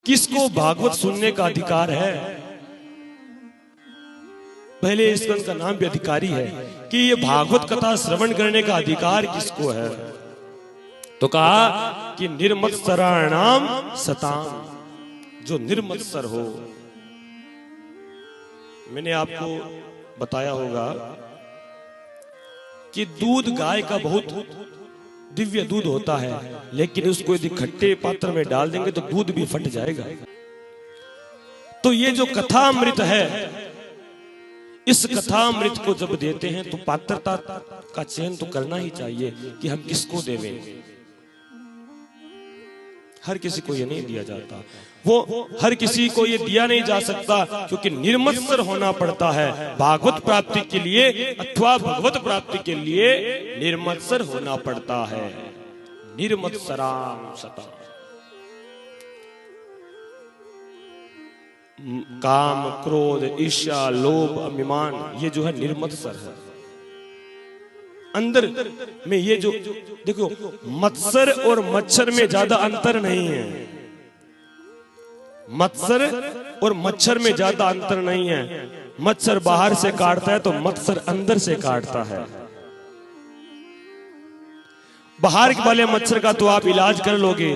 किसको भागवत सुनने का अधिकार है? पहले इस ग्रंथ का नाम भी अधिकारी है कि ये भागवत कथा श्रवण करने का अधिकार किसको है। तो कहा कि निर्मत्सराणाम सताम, जो निर्मत्सर हो। मैंने आपको बताया होगा कि दूध गाय का बहुत दिव्य दूध होता है, लेकिन उसको यदि खट्टे पात्र में डाल देंगे तो दूध भी फट जाएगा। तो ये जो कथामृत है, इस कथामृत को जब देते हैं तो पात्रता का चयन तो करना ही चाहिए कि हम किसको देवें। हर किसी को ये नहीं दिया जाता, वो हर किसी को ये दिया नहीं जा सकता, क्योंकि निर्मत्सर होना पड़ता है भागवत प्राप्ति के लिए, अथवा भगवत प्राप्ति के लिए निर्मत्सर होना पड़ता है। निर्मत्सराम सता। काम, क्रोध, ईर्ष्या, लोभ, अभिमान, ये जो है निर्मत्सर है। अंदर में ये जो देखो, मत्सर और मच्छर में ज्यादा अंतर नहीं है। मत्सर और मच्छर में ज्यादा अंतर नहीं है। मच्छर बाहर से काटता है तो मत्सर अंदर से काटता है। बाहर वाले मच्छर का तो आप इलाज कर लोगे,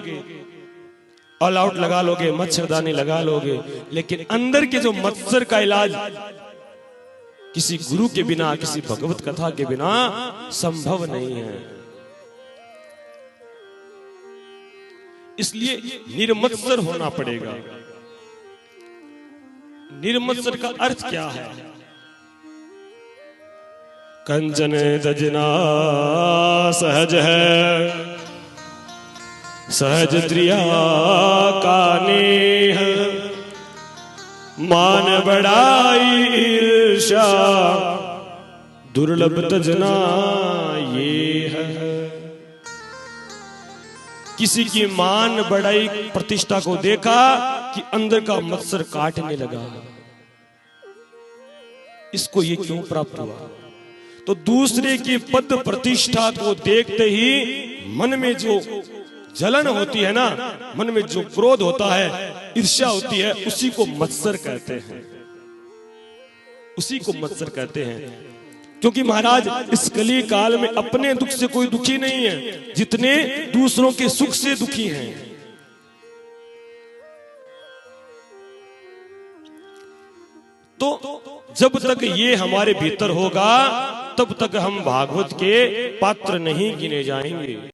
ऑल आउट लगा लोगे, मच्छरदानी लगा लोगे, लेकिन अंदर के जो मत्सर का इलाज किसी गुरु के बिना, किसी भगवत कथा के बिना संभव नहीं है। इसलिए निर्मत्सर होना पड़ेगा। निर्मत्सर का अर्थ क्या है? कंचन दजना सहज है, सहज त्रिया का नेह, मान बड़ाई ईर्ष्या दुर्लभ तजना ये है। किसी की मान बड़ाई प्रतिष्ठा को देखा कि अंदर का मत्सर काटने लगा, इसको ये क्यों प्राप्त हुआ? तो दूसरे की पद प्रतिष्ठा को देखते ही मन में जो जलन होती है ना, मन में जो क्रोध होता है, ईर्ष्या होती है, उसी को मत्सर कहते हैं। उसी को मत्सर कहते हैं। क्योंकि महाराज इस कली काल में अपने दुख से कोई दुखी नहीं है, जितने दूसरों के सुख से दुखी हैं। तो जब तक ये हमारे भीतर होगा, तब तक हम भागवत के पात्र नहीं गिने जाएंगे।